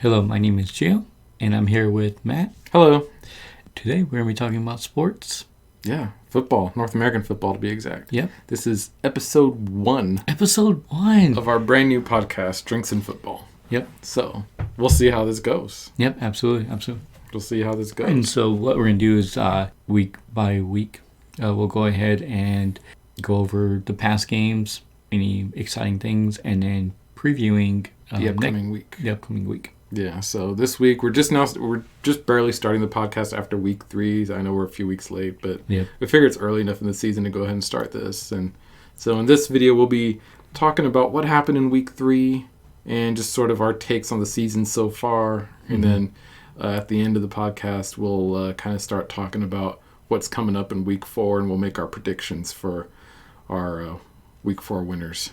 Hello, my name is Gio, and I'm here with Matt. Hello. Today we're going to be talking about sports. Yeah, football. North American football, to be exact. Yep. This is episode 1. Episode 1. Of our brand new podcast, Drinks and Football. Yep. So, we'll see how this goes. Yep, absolutely. We'll see how this goes. And so what we're going to do is week by week, we'll go ahead and go over the past games, any exciting things, and then previewing the upcoming week. The upcoming week. Yeah, so this week we're just barely starting the podcast after week 3. I know we're a few weeks late, but Yep. we figure it's early enough in the season to go ahead and start this. And so in this video we'll be talking about what happened in week 3 and just sort of our takes on the season so far. Mm-hmm. And then at the end of the podcast we'll kind of start talking about what's coming up in week 4, and we'll make our predictions for our week 4 winners.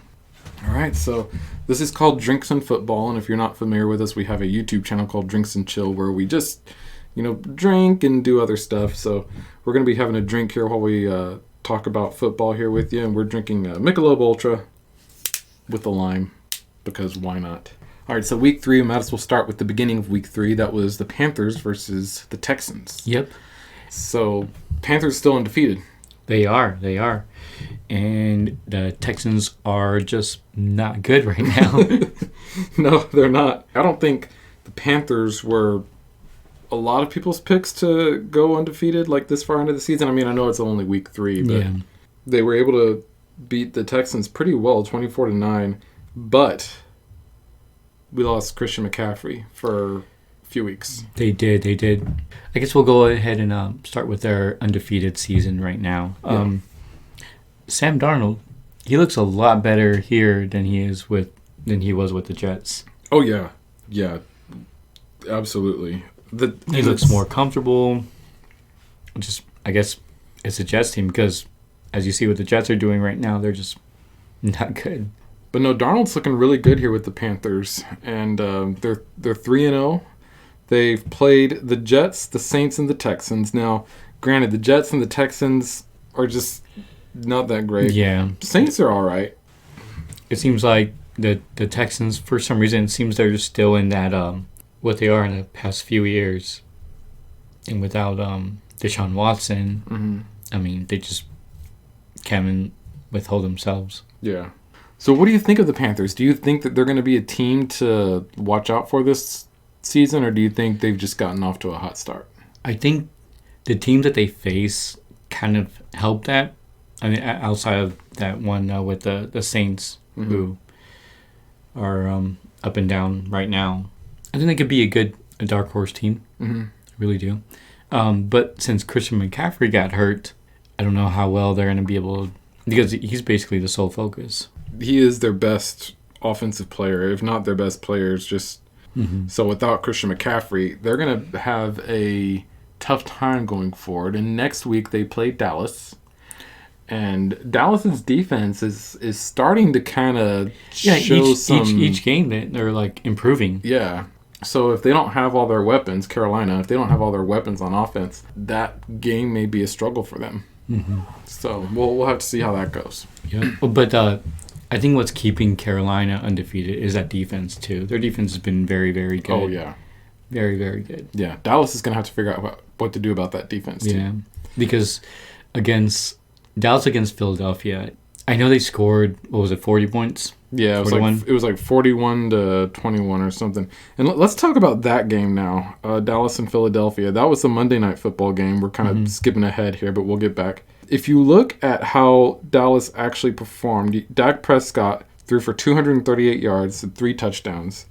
All right, so this is called Drinks and Football, and if you're not familiar with us, we have a YouTube channel called Drinks and Chill where we just, drink and do other stuff. So we're going to be having a drink here while we talk about football here with you, and we're drinking Michelob Ultra with a lime because why not? All right, so week 3, we might as well start with the beginning of week 3. That was the Panthers versus the Texans. Yep. So Panthers still undefeated. They are. And the Texans are just not good right now. No, they're not. I don't think the Panthers were a lot of people's picks to go undefeated like this far into the season. I mean, I know it's only week 3, but They were able to beat the Texans pretty well, 24-9. But we lost Christian McCaffrey for a few weeks. They did. I guess we'll go ahead and start with their undefeated season right now. Yeah. Sam Darnold, he looks a lot better here than he was with the Jets. Oh yeah, absolutely. He looks more comfortable. I guess it's a Jets team because, as you see what the Jets are doing right now, they're just not good. But no, Darnold's looking really good here with the Panthers, and they're 3-0. They've played the Jets, the Saints, and the Texans. Now, granted, the Jets and the Texans are just not that great. Yeah. Saints are all right. It seems like the Texans, for some reason, it seems they're just still in that what they are in the past few years. And without Deshaun Watson, I mean, they just can't withhold themselves. Yeah. So what do you think of the Panthers? Do you think that they're going to be a team to watch out for this season, or do you think they've just gotten off to a hot start? I think the team that they face kind of helped that. I mean, outside of that one with the Saints, who are up and down right now, I think they could be a dark horse team. I really do. But since Christian McCaffrey got hurt, I don't know how well they're going to be able to, because he's basically the sole focus. He is their best offensive player, if not their best players. So without Christian McCaffrey, they're going to have a tough time going forward. And next week they play Dallas. And Dallas's defense is starting to kind of show each game they're like improving. Yeah. So if they don't have all their weapons, Carolina, if they don't have all their weapons on offense, that game may be a struggle for them. So we'll have to see how that goes. Yeah. But I think what's keeping Carolina undefeated is that defense too. Their defense has been very, very good. Oh yeah. Very, very good. Yeah. Dallas is going to have to figure out what to do about that defense too. Yeah. Because Dallas against Philadelphia, I know they scored, 40 points? Yeah, it was like 41-21 or something. And let's talk about that game now. Dallas and Philadelphia. That was the Monday Night Football game. We're kind of skipping ahead here, but we'll get back. If you look at how Dallas actually performed, Dak Prescott threw for 238 yards and 3 touchdowns.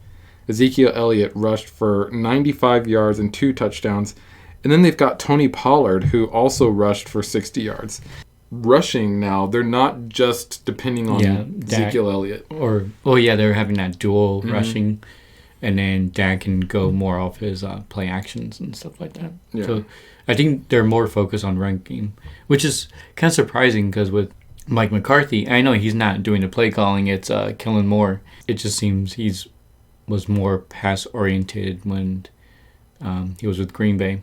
Ezekiel Elliott rushed for 95 yards and 2 touchdowns. And then they've got Tony Pollard, who also rushed for 60 yards. Rushing now, they're not just depending on Ezekiel Elliott. They're having that dual rushing, and then Dak can go more off his play actions and stuff like that. Yeah. So I think they're more focused on run game, which is kind of surprising because with Mike McCarthy, I know he's not doing the play calling, it's Kellen Moore. It just seems was more pass oriented when he was with Green Bay.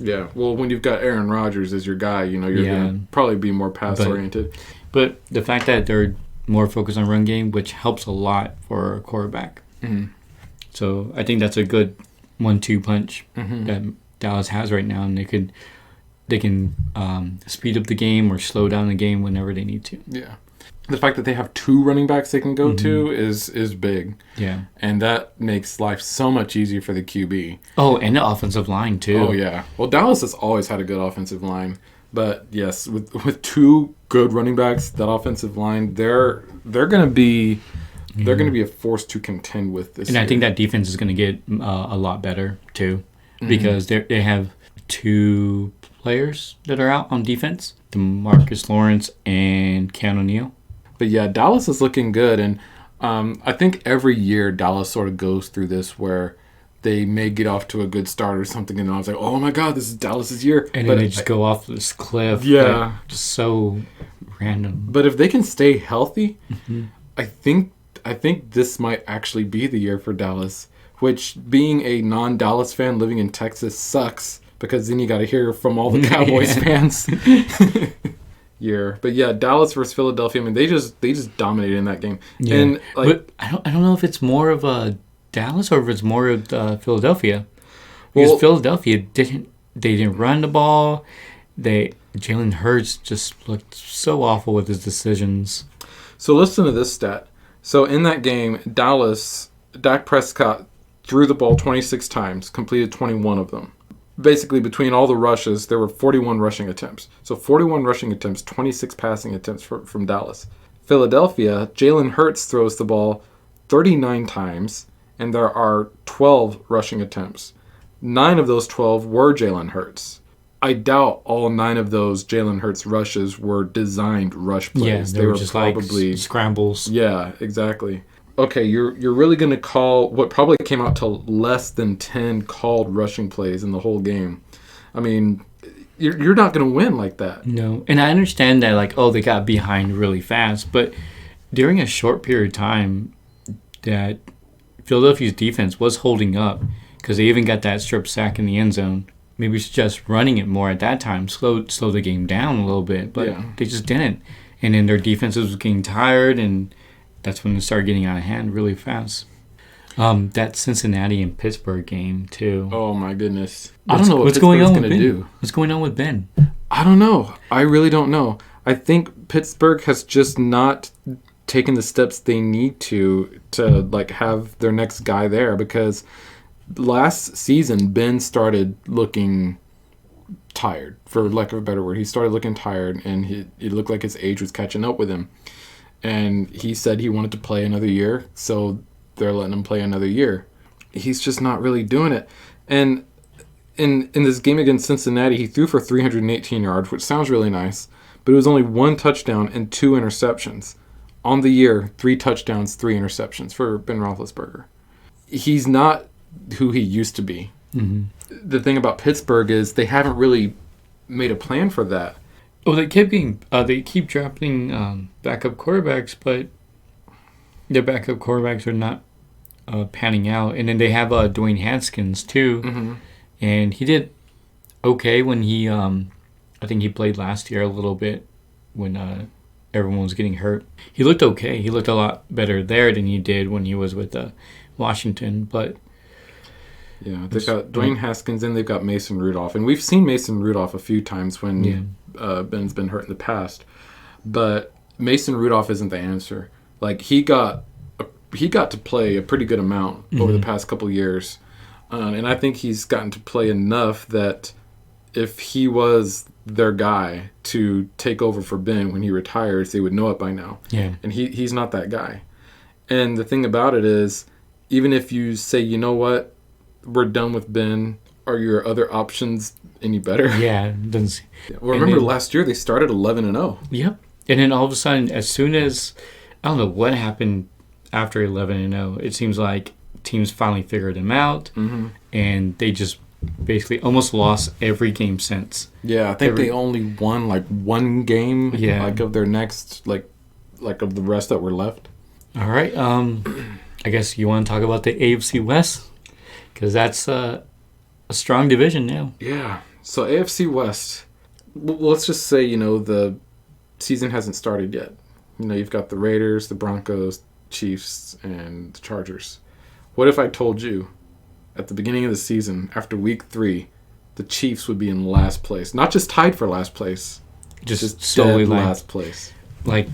Yeah, well, when you've got Aaron Rodgers as your guy, you're going to probably be more pass-oriented. But the fact that they're more focused on run game, which helps a lot for a quarterback. Mm-hmm. So I think that's a good 1-2 punch that Dallas has right now, and they can speed up the game or slow down the game whenever they need to. Yeah. The fact that they have 2 running backs they can go to is big. Yeah. And that makes life so much easier for the QB. Oh, and the offensive line, too. Oh, yeah. Well, Dallas has always had a good offensive line. But, yes, with 2 good running backs, that offensive line, they're going to be a force to contend with this year. I think that defense is going to get a lot better, too, because they have 2 players that are out on defense, DeMarcus Lawrence and Keanu O'Neal. But yeah, Dallas is looking good, and I think every year Dallas sort of goes through this where they may get off to a good start or something, and I was like, oh my god, this is Dallas's year. And then they just go off this cliff. Yeah. Just so random. But if they can stay healthy, I think this might actually be the year for Dallas, which, being a non-Dallas fan living in Texas, sucks, because then you got to hear from all the Cowboys fans. But yeah, Dallas versus Philadelphia. I mean, they just dominated in that game. Yeah. And but I don't know if it's more of a Dallas or if it's more of Philadelphia, because Philadelphia didn't run the ball. Jalen Hurts just looked so awful with his decisions. So listen to this stat. So in that game, Dak Prescott threw the ball 26 times, completed 21 of them. Basically, between all the rushes, there were 41 rushing attempts. So 41 rushing attempts, 26 passing attempts from Dallas. Philadelphia, Jalen Hurts throws the ball 39 times, and there are 12 rushing attempts. 9 of those 12 were Jalen Hurts. I doubt all 9 of those Jalen Hurts rushes were designed rush plays. Yeah, they were just probably like scrambles. Yeah, exactly. Okay, you're really going to call what probably came out to less than 10 called rushing plays in the whole game. I mean, you're not going to win like that. No, and I understand that, they got behind really fast, but during a short period of time, that Philadelphia's defense was holding up, because they even got that strip sack in the end zone. Maybe it's just running it more at that time, slow the game down a little bit, but they just didn't. And then their defense was getting tired, and that's when it started getting out of hand really fast. That Cincinnati and Pittsburgh game, too. Oh, my goodness. I don't know what Pittsburgh's going to do. What's going on with Ben? I don't know. I really don't know. I think Pittsburgh has just not taken the steps they need to have their next guy there, because last season, Ben started looking tired, for lack of a better word. He started looking tired, and it looked like his age was catching up with him. And he said he wanted to play another year, so they're letting him play another year. He's just not really doing it. And in this game against Cincinnati, he threw for 318 yards, which sounds really nice, but it was only 1 touchdown and 2 interceptions. On the year, 3 touchdowns, 3 interceptions for Ben Roethlisberger. He's not who he used to be. Mm-hmm. The thing about Pittsburgh is they haven't really made a plan for that. Well, they keep drafting backup quarterbacks, but their backup quarterbacks are not panning out. And then they have Dwayne Haskins too, and he did okay when he, I think he played last year a little bit when everyone was getting hurt. He looked okay. He looked a lot better there than he did when he was with Washington, but. Yeah, they've got Dwayne Haskins and they've got Mason Rudolph. And we've seen Mason Rudolph a few times when Ben's been hurt in the past. But Mason Rudolph isn't the answer. He got to play a pretty good amount over the past couple years. And I think he's gotten to play enough that if he was their guy to take over for Ben when he retires, they would know it by now. Yeah. And he's not that guy. And the thing about it is, even if you say, you know what, we're done with Ben, are your other options any better? Yeah. Well, remember last year they started 11-0. Yep. And then all of a sudden, as soon as, I don't know what happened after 11-0, it seems like teams finally figured him out, and they just basically almost lost every game since. Yeah, I think they only won 1 game of their next, of the rest that were left. All right. I guess you want to talk about the AFC West? Because that's a strong division now. Yeah. So AFC West, let's just say, the season hasn't started yet. You've got the Raiders, the Broncos, Chiefs, and the Chargers. What if I told you at the beginning of the season, after week 3, the Chiefs would be in last place? Not just tied for last place. Just solely last place. Like,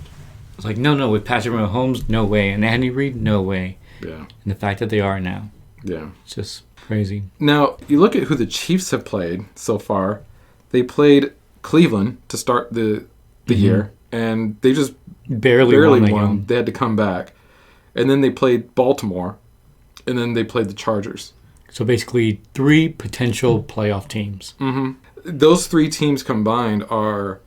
no, with Patrick Mahomes, no way. And Andy Reid, no way. Yeah. And the fact that they are now. Yeah. It's just crazy. Now, you look at who the Chiefs have played so far. They played Cleveland to start the year, and they just barely won. They had to come back. And then they played Baltimore, and then they played the Chargers. So basically 3 potential playoff teams. Mm-hmm. Those 3 teams combined are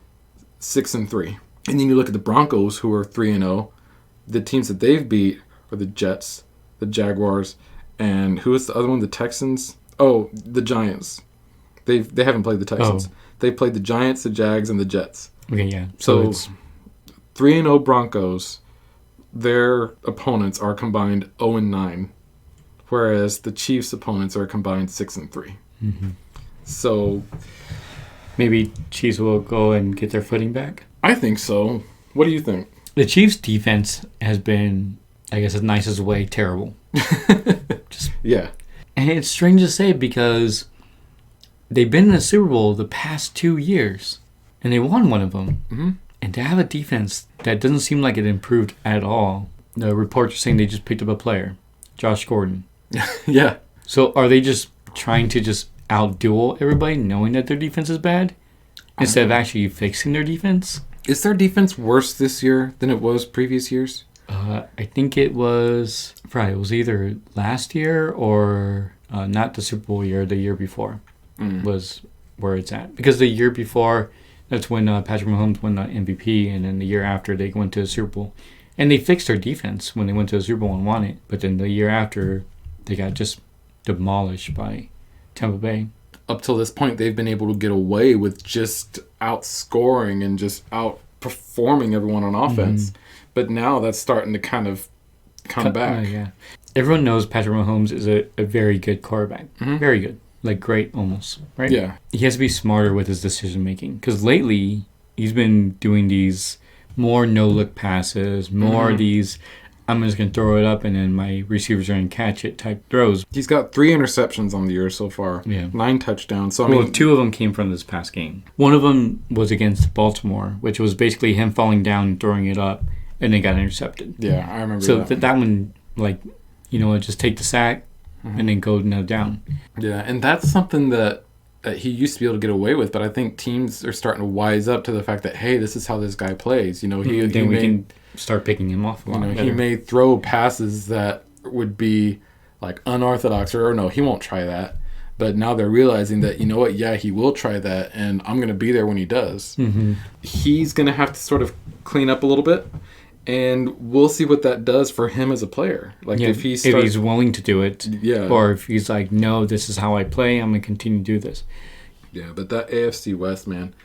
6-3. And then you look at the Broncos, who are 3-0. The teams that they've beat are the Jets, the Jaguars, and who is the other one? The Texans? Oh, the Giants. They haven't played the Texans. Oh. They played the Giants, the Jags, and the Jets. Okay, yeah. So it's 3-0 Broncos. Their opponents are combined 0-9, whereas the Chiefs' opponents are combined 6-3. Mm-hmm. So maybe Chiefs will go and get their footing back? I think so. What do you think? The Chiefs' defense has been, I guess, the nicest way, terrible. Yeah. And it's strange to say because they've been in the Super Bowl the past 2 years, and they won one of them. Mm-hmm. And to have a defense that doesn't seem like it improved at all. The reports are saying they just picked up a player, Josh Gordon. Yeah. So are they just trying to just out-duel everybody, knowing that their defense is bad, instead of actually fixing their defense? Is their defense worse this year than it was previous years? I think it was Friday. It was either last year or not the Super Bowl year, the year before was where it's at. Because the year before, that's when Patrick Mahomes won the MVP, and then the year after they went to the Super Bowl. And they fixed their defense when they went to the Super Bowl and won it. But then the year after, they got just demolished by Tampa Bay. Up till this point, they've been able to get away with just outscoring and just outperforming everyone on offense. But now that's starting to kind of come back. Yeah. Everyone knows Patrick Mahomes is a very good quarterback. Mm-hmm. Very good. Like, great almost, right? Yeah. He has to be smarter with his decision-making. Because lately, he's been doing these more no-look passes, more these, I'm just going to throw it up and then my receivers are going to catch it type throws. He's got 3 interceptions on the year so far. Yeah. 9 touchdowns. So, I mean, mean, 2 of them came from this past game. One of them was against Baltimore, which was basically him falling down and throwing it up, and they got intercepted. Yeah, I remember so that. So that one, like, you know, just take the sack and then go another down. Yeah, and that's something that he used to be able to get away with, but I think teams are starting to wise up to the fact that, hey, this is how this guy plays. You know, we can start picking him off a lot better. He may throw passes that would be like unorthodox, or no, he won't try that. But now they're realizing that, you know what, yeah, he will try that, and I'm going to be there when he does. Mm-hmm. He's going to have to sort of clean up a little bit, and we'll see what that does for him as a player. Like, if he's willing to do it, or if he's like, no, this is how I play, I'm going to continue to do this. Yeah, but that AFC West, man.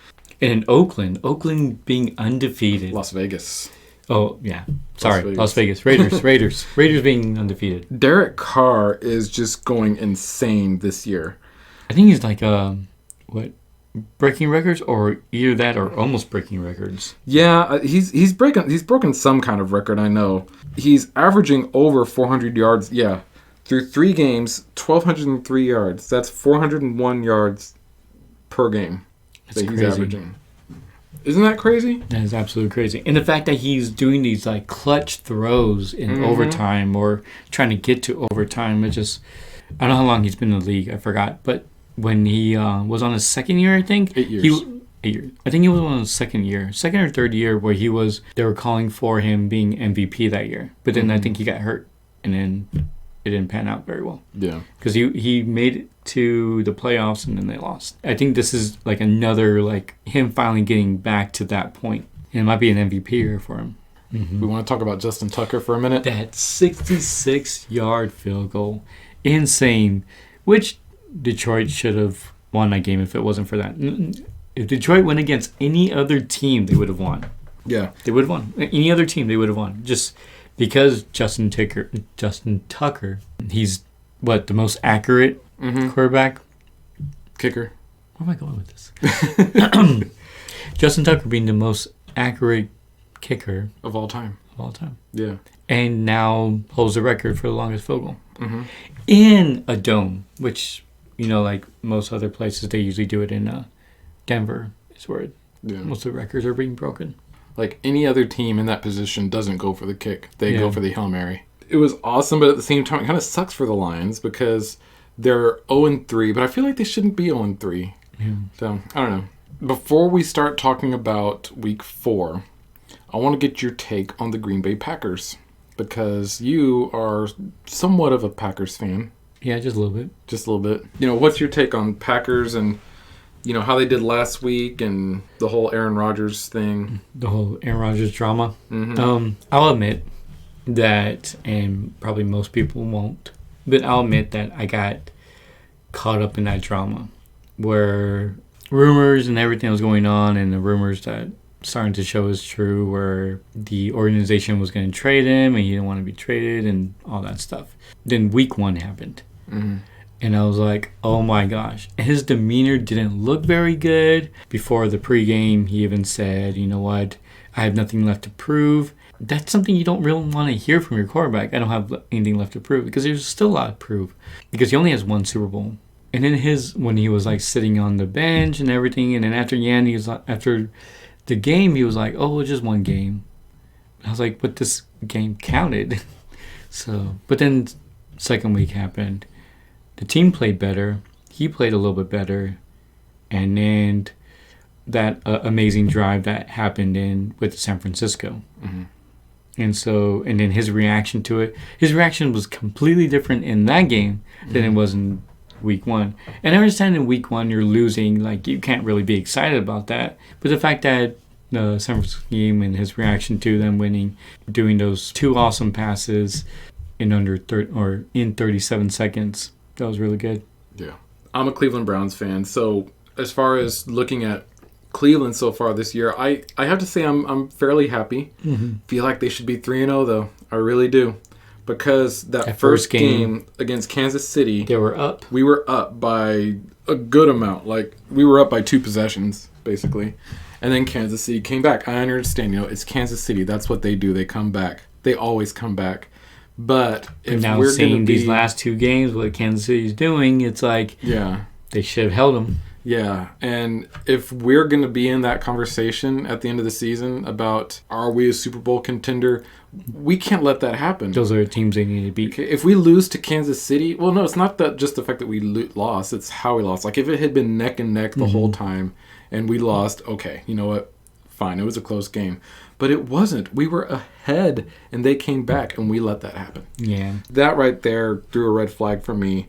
And in Oakland being undefeated. Las Vegas. Oh, yeah. Sorry, Las Vegas. Raiders being undefeated. Derek Carr is just going insane this year. I think he's like, breaking records, or either that or almost breaking records. Yeah, he's broken some kind of record, I know. He's averaging over 400 yards. Yeah, through 3 games, 1,203 yards. That's 401 yards per game that he's crazy. Averaging. Isn't that crazy? That is absolutely crazy. And the fact that he's doing these like clutch throws in overtime or trying to get to overtime, I don't know how long he's been in the league. I forgot. But when he was on his second year, I think. 8 years. 8 years. I think he was on his second or third year where they were calling for him being MVP that year. But then I think he got hurt and then it didn't pan out very well. Yeah. Because he made it to the playoffs and then they lost. I think this is like another, like him finally getting back to that point. And it might be an MVP year for him. Mm-hmm. We want to talk about Justin Tucker for a minute. That 66-yard field goal. Insane. Which Detroit should have won that game if it wasn't for that. If Detroit went against any other team, they would have won. Yeah. They would have won. Any other team, they would have won. Just because Justin Tucker, he's the most accurate quarterback? Kicker. Where am I going with this? Justin Tucker being the most accurate kicker of all time. of all time. Yeah. And now holds the record for the longest field goal. Mm-hmm. In a dome, which, like most other places, they usually do it in Denver. Is where most of the records are being broken. Like any other team in that position doesn't go for the kick. They go for the Hail Mary. It was awesome, but at the same time, it kind of sucks for the Lions because they're 0-3, but I feel like they shouldn't be 0-3. Yeah. So, I don't know. Before we start talking about week 4, I want to get your take on the Green Bay Packers because you are somewhat of a Packers fan. Yeah, just a little bit. Just a little bit. What's your take on Packers and, how they did last week and the whole Aaron Rodgers thing? The whole Aaron Rodgers drama. Mm-hmm. I'll admit that, and probably most people won't, but I'll admit that I got caught up in that drama where rumors and everything was going on, and the rumors that starting to show is true, where the organization was going to trade him and he didn't want to be traded and all that stuff. Then week 1 happened. Mm-hmm. And I was like, oh my gosh. His demeanor didn't look very good. Before the pregame, he even said, you know what, I have nothing left to prove. That's something you don't really want to hear from your quarterback. I don't have anything left to prove, because there's still a lot to prove, because he only has 1 Super Bowl. And then when he was like sitting on the bench and everything, and then after the end, after the game, he was like, oh, it's just 1 game. I was like, but this game counted. But then second week happened. The team played better. He played a little bit better. And then that amazing drive that happened with San Francisco. Mm-hmm. And then his reaction to it. His reaction was completely different in that game than it was in week 1. And I understand in week 1 you're losing. Like, you can't really be excited about that. But the fact that the San Francisco game and his reaction to them winning, doing those 2 awesome passes in in 37 seconds, that was really good. Yeah. I'm a Cleveland Browns fan, so as far as looking at Cleveland so far this year, I have to say I'm fairly happy. Mm-hmm. Feel like they should be 3-0 though. I really do. Because that first game against Kansas City, they were up. We were up by a good amount. Like, we were up by 2 possessions, basically. And then Kansas City came back. I understand, it's Kansas City. That's what they do. They come back. They always come back. But if now we're seeing these last 2 games, what Kansas City's doing, it's like, they should have held them. Yeah, and if we're going to be in that conversation at the end of the season about are we a Super Bowl contender, we can't let that happen. Those are the teams they need to beat. Okay, if we lose to Kansas City, well, no, it's not just the fact that we lost, it's how we lost. Like, if it had been neck and neck the whole time and we lost, okay, you know what? Fine, it was a close game. But it wasn't. We were ahead, and they came back, and we let that happen. Yeah. That right there threw a red flag for me.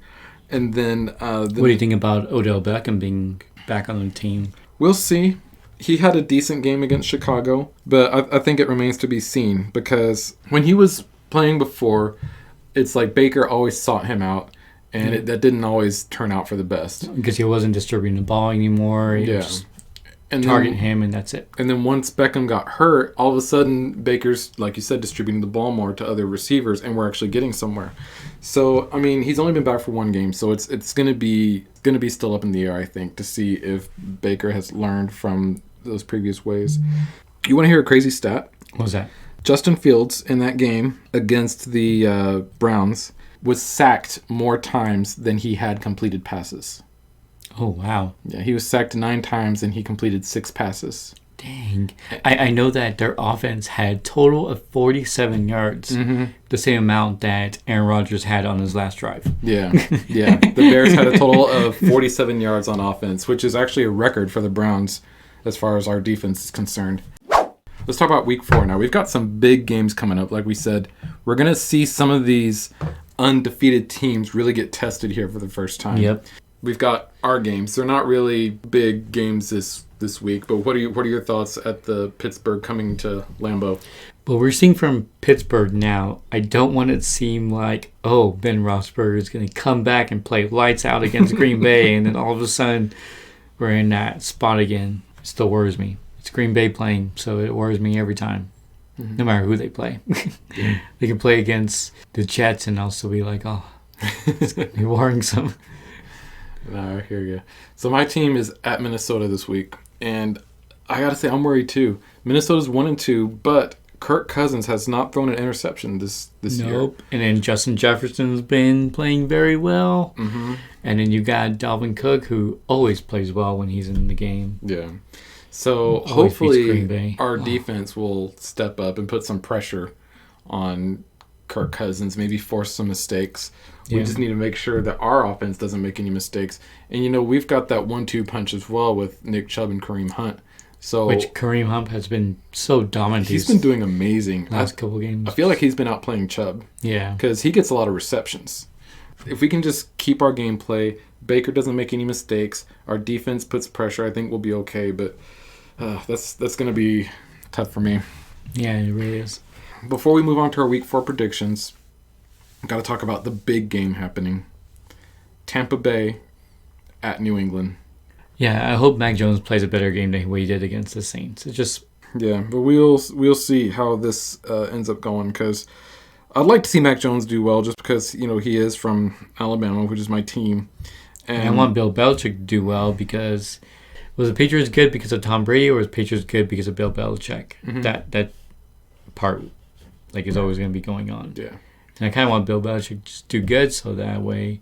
And then... what do you think about Odell Beckham being back on the team? We'll see. He had a decent game against Chicago, but I think it remains to be seen, because when he was playing before, it's like Baker always sought him out, and that didn't always turn out for the best. Because he wasn't distributing the ball anymore. He just target him, and that's it. And then once Beckham got hurt, all of a sudden Baker's, like you said, distributing the ball more to other receivers, and we're actually getting somewhere. So, I mean, he's only been back for 1 game, so it's going to be still up in the air, I think, to see if Baker has learned from those previous ways. You want to hear a crazy stat? What was that? Justin Fields in that game against the Browns was sacked more times than he had completed passes. Oh, wow. Yeah, he was sacked 9 times and he completed 6 passes. Dang. I know that their offense had total of 47 yards, the same amount that Aaron Rodgers had on his last drive. Yeah. The Bears had a total of 47 yards on offense, which is actually a record for the Browns as far as our defense is concerned. Let's talk about week 4 now. We've got some big games coming up. Like we said, we're going to see some of these undefeated teams really get tested here for the first time. Yep. We've got our games. They're not really big games this week, but what are your thoughts at the Pittsburgh coming to Lambeau? Well, we're seeing from Pittsburgh now, I don't want it to seem like, oh, Ben Roethlisberger is going to come back and play lights out against Green Bay, and then all of a sudden we're in that spot again. It still worries me. It's Green Bay playing, so it worries me every time, no matter who they play. They can play against the Jets, and I'll still be like, oh, it's going to be worrisome. No, I hear you. So my team is at Minnesota this week, and I got to say I'm worried too. Minnesota's 1-2, but Kirk Cousins has not thrown an interception this year. Nope. And then Justin Jefferson's been playing very well. Mm-hmm. And then you got Dalvin Cook, who always plays well when he's in the game. Yeah. So hopefully our defense will step up and put some pressure on Kirk Cousins, maybe force some mistakes. We just need to make sure that our offense doesn't make any mistakes. And, we've got that 1-2 punch as well with Nick Chubb and Kareem Hunt. Which Kareem Hunt has been so dominant. He's been doing amazing. Last couple games. I feel like he's been outplaying Chubb. Yeah. Because he gets a lot of receptions. If we can just keep our gameplay, Baker doesn't make any mistakes, our defense puts pressure, I think we'll be okay. But that's going to be tough for me. Yeah, it really is. Before we move on to our Week 4 predictions, I've got to talk about the big game happening. Tampa Bay at New England. Yeah, I hope Mac Jones plays a better game than what he did against the Saints. It's just... Yeah, but we'll see how this ends up going, because I'd like to see Mac Jones do well just because, he is from Alabama, which is my team. And I want Bill Belichick to do well because... Was the Patriots good because of Tom Brady, or was the Patriots good because of Bill Belichick? Mm-hmm. That part is always going to be going on. Yeah. And I kind of want Bill Belichick to just do good so that way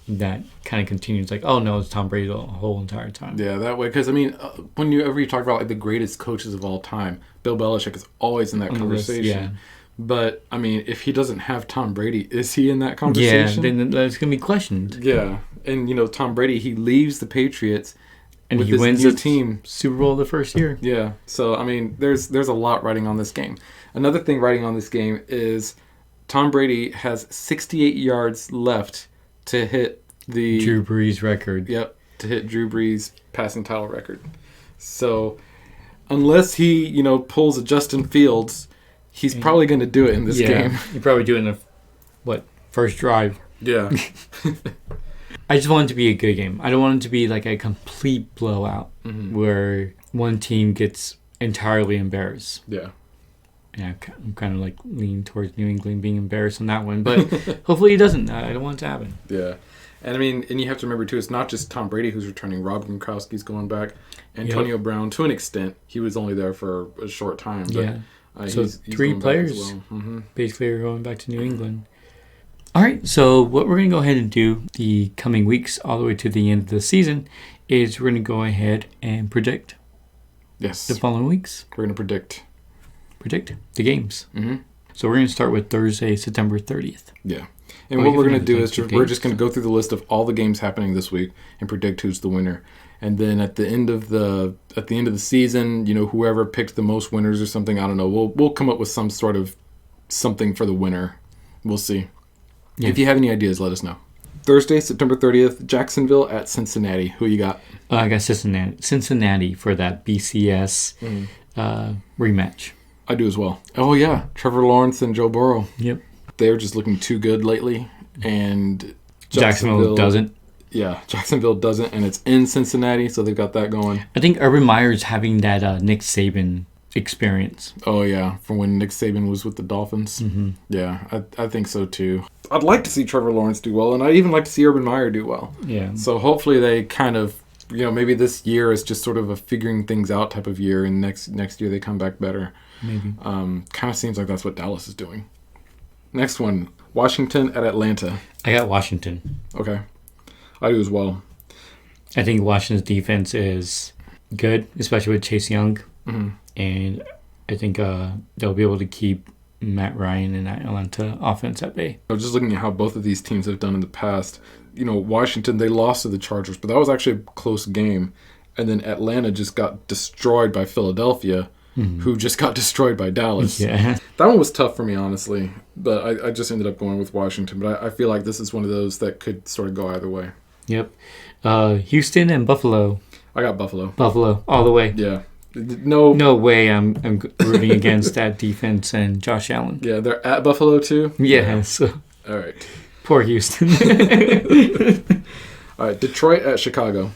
that kind of continues. Like, oh, no, it's Tom Brady the whole entire time. Yeah, that way. Because, whenever you talk about the greatest coaches of all time, Bill Belichick is always in that conversation. Yeah. But, if he doesn't have Tom Brady, is he in that conversation? Yeah, then that's going to be questioned. Yeah. And, Tom Brady, he leaves the Patriots and with he wins new the team. Super Bowl the first year. Yeah. So, there's a lot riding on this game. Another thing riding on this game is Tom Brady has 68 yards left to hit the Drew Brees record. Yep, to hit Drew Brees passing title record. So, unless he, pulls a Justin Fields, he's probably going to do it in this game. You probably do it in the first drive. Yeah. I just want it to be a good game. I don't want it to be like a complete blowout where one team gets entirely embarrassed. Yeah. Yeah, I'm kind of leaning towards New England being embarrassed on that one, but hopefully it doesn't. I don't want it to happen. Yeah. And and you have to remember too, it's not just Tom Brady who's returning. Rob Gronkowski's going back. Antonio Brown, to an extent, he was only there for a short time. But, so he's 3 players well. basically are going back to New England. All right, so what we're going to go ahead and do the coming weeks all the way to the end of the season is we're going to go ahead and predict the following weeks. We're going to predict the games. Mm-hmm. So we're going to start with Thursday, September 30th. Yeah. And what we're going to do is we're just going to go through the list of all the games happening this week and predict who's the winner. And then at the end of the season, whoever picked the most winners or something, I don't know, we'll come up with some sort of something for the winner. We'll see. Yeah. If you have any ideas, let us know. Thursday, September 30th, Jacksonville at Cincinnati. Who you got? I got Cincinnati for that BCS rematch. I do as well. Oh, yeah. Trevor Lawrence and Joe Burrow. Yep. They're just looking too good lately. And Jacksonville doesn't. Yeah, Jacksonville doesn't. And it's in Cincinnati, so they've got that going. I think Urban Meyer's having that Nick Saban experience. Oh, yeah. From when Nick Saban was with the Dolphins. Mm-hmm. Yeah, I think so, too. I'd like to see Trevor Lawrence do well, and I'd even like to see Urban Meyer do well. Yeah. So hopefully they kind of, maybe this year is just sort of a figuring things out type of year, and next year they come back better. Maybe. Kind of seems like that's what Dallas is doing. Next one, Washington at Atlanta. I got Washington. Okay. I do as well. I think Washington's defense is good, especially with Chase Young. Mm-hmm. And I think they'll be able to keep Matt Ryan and Atlanta offense at bay. I was just looking at how both of these teams have done in the past. Washington, they lost to the Chargers, but that was actually a close game. And then Atlanta just got destroyed by Philadelphia, who just got destroyed by Dallas. Yeah. That one was tough for me, honestly. But I just ended up going with Washington. But I feel like this is one of those that could sort of go either way. Yep. Houston and Buffalo. I got Buffalo. Buffalo, all the way. Yeah. No way I'm rooting against that defense and Josh Allen. Yeah, they're at Buffalo too? Yeah. So. All right. Poor Houston. All right, Detroit at Chicago.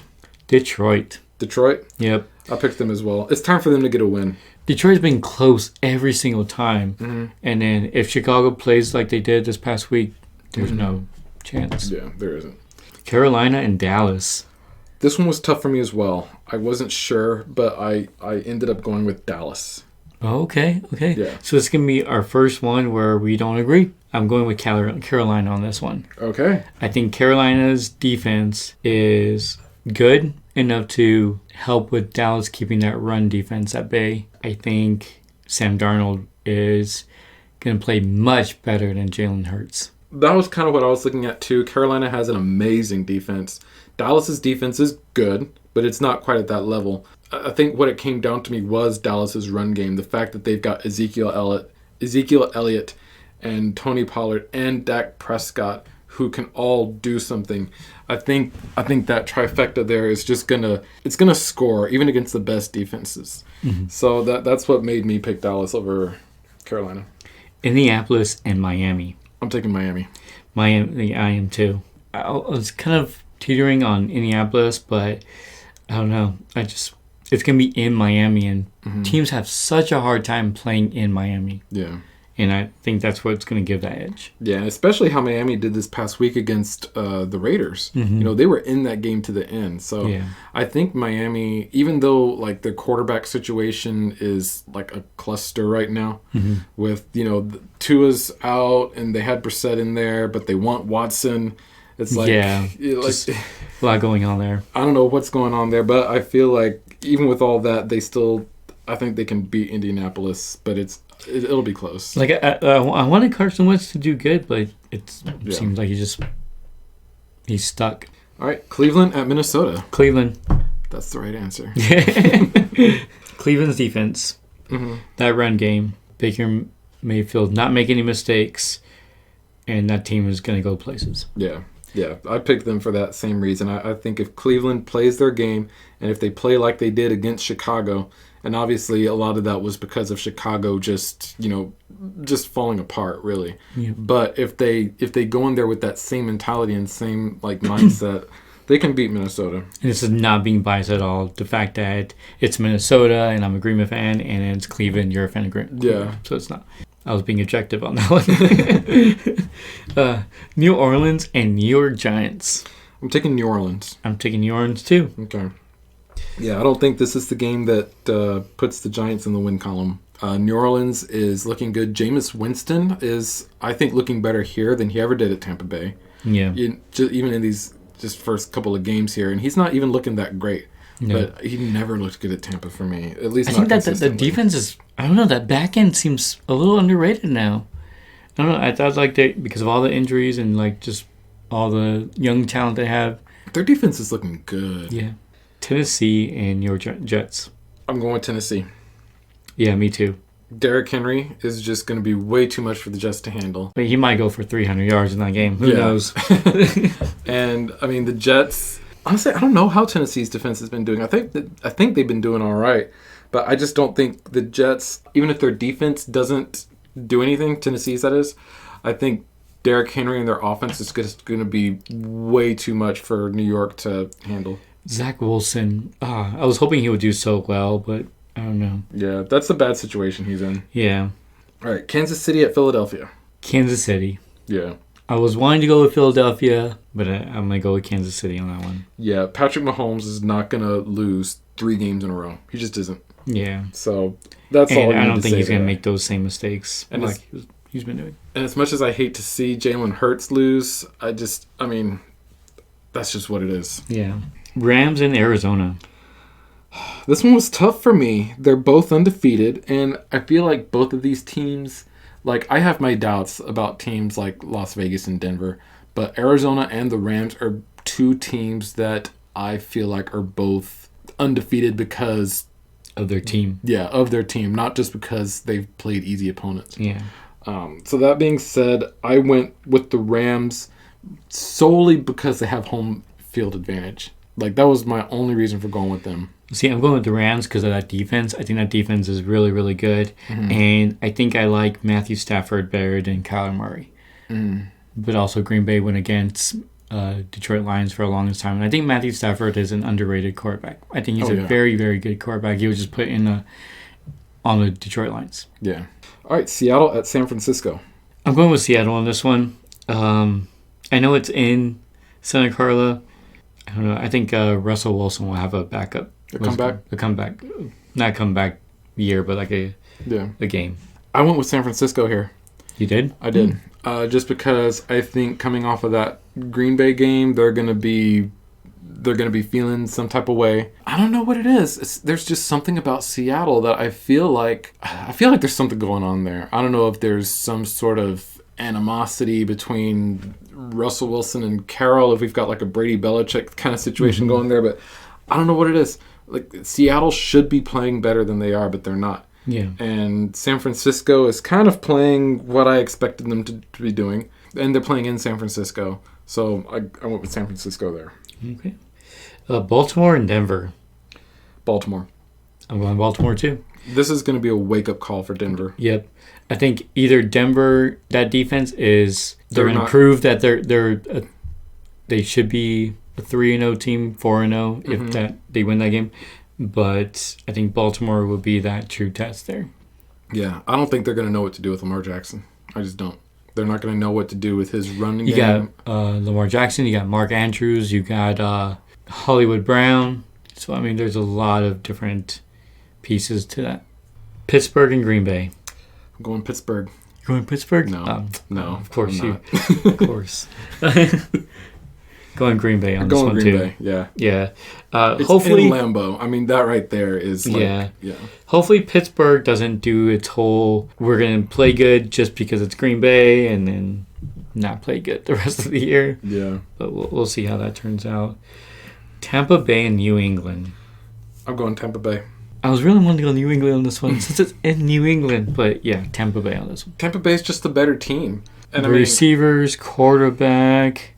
Detroit. Yep. I picked them as well. It's time for them to get a win. Detroit's been close every single time. Mm-hmm. And then if Chicago plays like they did this past week, there's no chance. Yeah, there isn't. Carolina and Dallas. This one was tough for me as well. I wasn't sure, but I ended up going with Dallas. Oh, okay. Yeah. So it's going to be our first one where we don't agree. I'm going with Carolina on this one. Okay. I think Carolina's defense is good enough to help with Dallas keeping that run defense at bay. I think Sam Darnold is going to play much better than Jalen Hurts. That was kind of what I was looking at too. Carolina has an amazing defense. Dallas's defense is good, but it's not quite at that level. I think what it came down to me was Dallas's run game. The fact that they've got Ezekiel Elliott, and Tony Pollard and Dak Prescott, who can all do something. I think that trifecta there is just gonna score even against the best defenses. Mm-hmm. So that's what made me pick Dallas over Carolina. Indianapolis and Miami. I'm taking Miami. Miami, I am too. I was kind of teetering on Indianapolis, but I don't know. It's going to be in Miami, and teams have such a hard time playing in Miami. Yeah. And I think that's what's going to give that edge. Yeah, especially how Miami did this past week against the Raiders. Mm-hmm. You know, they were in that game to the end. So yeah. I think Miami, even though like their quarterback situation is like a cluster right now, with, you know, Tua's out and they had Brissett in there, but they want Watson. It's like, just a lot going on there. I don't know what's going on there, but I feel like even with all that, I think they can beat Indianapolis, but it'll be close. Like I wanted Carson Wentz to do good, but it seems like he's stuck. All right, Cleveland at Minnesota. Cleveland. That's the right answer. Cleveland's defense, that run game, Baker Mayfield not make any mistakes, and that team is going to go places. Yeah, I picked them for that same reason. I think if Cleveland plays their game, and if they play like they did against Chicago, and obviously a lot of that was because of Chicago just falling apart, really. Yeah. But if they go in there with that same mentality and same like mindset, they can beat Minnesota. And this is not being biased at all. The fact that it's Minnesota and I'm a Green Bay fan, and it's Cleveland, you're a fan of Green Bay. Yeah. So it's not. I was being objective on that one. New Orleans and New York Giants. I'm taking New Orleans. I'm taking New Orleans too. Okay. Yeah, I don't think this is the game that puts the Giants in the win column. New Orleans is looking good. Jameis Winston is, I think, looking better here than he ever did at Tampa Bay. Yeah. Even in these just first couple of games here, and he's not even looking that great. No. But he never looked good at Tampa for me. At least I think that the defense is, I don't know, that back end seems a little underrated now. I don't know. I thought like because of all the injuries and like just all the young talent they have. Their defense is looking good. Yeah. Tennessee and New York Jets. I'm going with Tennessee. Yeah, me too. Derrick Henry is just going to be way too much for the Jets to handle. But he might go for 300 yards in that game. Who knows? And, I mean, the Jets... Honestly, I don't know how Tennessee's defense has been doing. I think they've been doing all right. But I just don't think the Jets, even if their defense doesn't do anything, Tennessee's that is, I think Derrick Henry and their offense is just going to be way too much for New York to handle. Zach Wilson, I was hoping he would do so well, but I don't know. Yeah, that's a bad situation he's in. Yeah. All right, Kansas City at Philadelphia. Kansas City. Yeah. I was wanting to go with Philadelphia, but I'm going to go with Kansas City on that one. Yeah, Patrick Mahomes is not going to lose 3 games in a row. He just isn't. Yeah. So that's all I need to say. I don't think he's going to make those same mistakes and like he's been doing. And as much as I hate to see Jalen Hurts lose, that's just what it is. Yeah. Rams in Arizona. This one was tough for me. They're both undefeated, and I feel like both of these teams, like I have my doubts about teams like Las Vegas and Denver, but Arizona and the Rams are 2 teams that I feel like are both undefeated because of their team. Yeah, of their team, not just because they've played easy opponents. Yeah. So that being said, I went with the Rams solely because they have home field advantage. Like, that was my only reason for going with them. See, I'm going with the Rams because of that defense. I think that defense is really, really good. Mm-hmm. And I think I like Matthew Stafford better than Kyler Murray. Mm. But also Green Bay went against Detroit Lions for a longest time. And I think Matthew Stafford is an underrated quarterback. I think he's a very, very good quarterback. He was just put in on the Detroit Lions. Yeah. All right, Seattle at San Francisco. I'm going with Seattle on this one. I know it's in Santa Clara. I don't know. I think Russell Wilson will have a backup. A comeback? A comeback. Not comeback year, but like a a game. I went with San Francisco here. You did? I did. Just because I think coming off of that Green Bay game, they're gonna be feeling some type of way. I don't know what it is. There's just something about Seattle that I feel like there's something going on there. I don't know if there's some sort of animosity between Russell Wilson and Carroll, if we've got like a Brady Belichick kind of situation going there, but I don't know what it is. Like, Seattle should be playing better than they are, but they're not. Yeah. And San Francisco is kind of playing what I expected them to be doing. And they're playing in San Francisco. So I went with San Francisco there. Okay. Baltimore and Denver. Baltimore. I'm going Baltimore too. This is going to be a wake-up call for Denver. Yep. I think either Denver, that defense is, they're going to prove that they should be a 3-0 team, 4-0 if that they win that game. But I think Baltimore will be that true test there. Yeah, I don't think they're going to know what to do with Lamar Jackson. I just don't. They're not going to know what to do with his running game. You got Lamar Jackson, you got Mark Andrews, you got Hollywood Brown. So, I mean, there's a lot of different pieces to that. Pittsburgh and Green Bay. I'm going Pittsburgh. You're going Pittsburgh? No. Of course you. Of course. Going Green Bay on this one Green too. Bay, yeah. Yeah. It's Hopefully in Lambeau. I mean, that right there is like, yeah. Hopefully Pittsburgh doesn't do its whole, we're going to play good just because it's Green Bay and then not play good the rest of the year. Yeah. But we'll see how that turns out. Tampa Bay and New England. I'm going Tampa Bay. I was really wanting to go New England on this one since it's in New England. But yeah, Tampa Bay on this one. Tampa Bay is just the better team. And receivers, quarterback,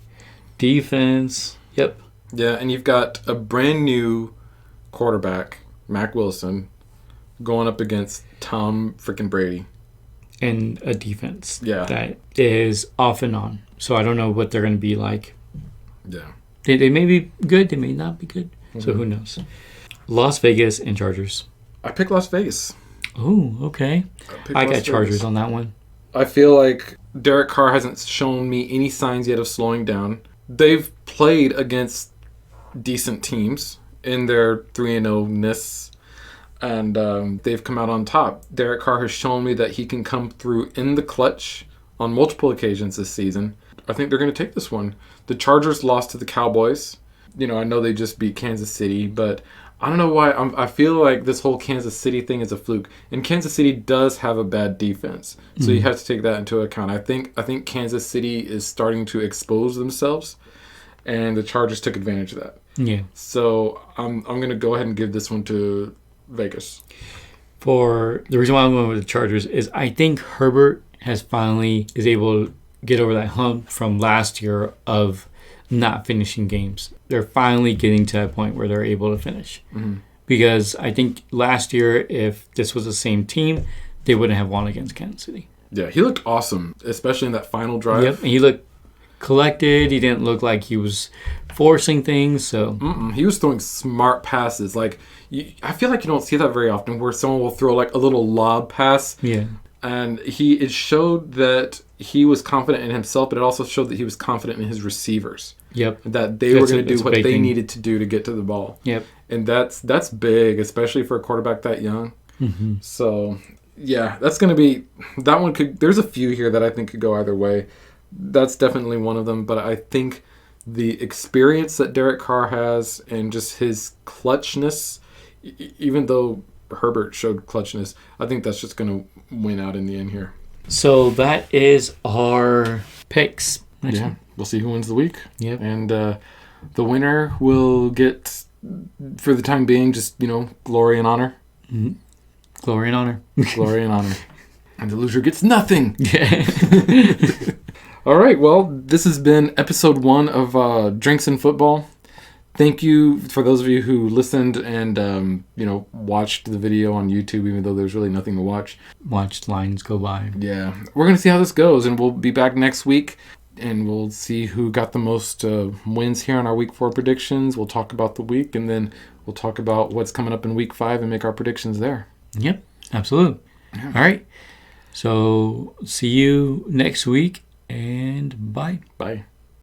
defense. Yep. Yeah, and you've got a brand new quarterback, Mac Wilson, going up against Tom freaking Brady. And a defense that is off and on. So I don't know what they're going to be like. Yeah. They may be good. They may not be good. So who knows? Las Vegas and Chargers. I picked Las Vegas. Oh, okay. I got Chargers on that one. I feel like Derek Carr hasn't shown me any signs yet of slowing down. They've played against decent teams in their 3-0-ness, and they've come out on top. Derek Carr has shown me that he can come through in the clutch on multiple occasions this season. I think they're going to take this one. The Chargers lost to the Cowboys. I know they just beat Kansas City, but I don't know why. I feel like this whole Kansas City thing is a fluke. And Kansas City does have a bad defense. So you have to take that into account. I think Kansas City is starting to expose themselves, and the Chargers took advantage of that. Yeah. So I'm going to go ahead and give this one to Vegas. For the reason why I'm going with the Chargers is I think Herbert is able to get over that hump from last year of not finishing games. They're finally getting to that point where they're able to finish. Because I think last year, if this was the same team, they wouldn't have won against Kansas City. Yeah, he looked awesome, especially in that final drive. Yep, and he looked collected. He didn't look like he was forcing things. So he was throwing smart passes. Like, I feel like you don't see that very often, where someone will throw like a little lob pass. Yeah. And it showed that he was confident in himself, but it also showed that he was confident in his receivers. Yep. That they were going to do what they needed to do to get to the ball. Yep. And that's big, especially for a quarterback that young. So, yeah, that's going to be... That one could... There's a few here that I think could go either way. That's definitely one of them. But I think the experience that Derek Carr has and just his clutchness, even though Herbert showed clutchness, I think that's just going to win out in the end here. So that is our picks. Yeah, we'll see who wins the week. Yep. And the winner will get, for the time being, just, glory and honor. Glory and honor. Glory and honor. And the loser gets nothing. Yeah. All right, well, this has been episode 1 of Drinks and Football. Thank you for those of you who listened and, watched the video on YouTube, even though there's really nothing to watch. Watched lines go by. Yeah. We're going to see how this goes, and we'll be back next week, and we'll see who got the most wins here on our Week 4 predictions. We'll talk about the week, and then we'll talk about what's coming up in Week 5 and make our predictions there. Yep, absolutely. Yeah. All right. So, see you next week, and bye. Bye.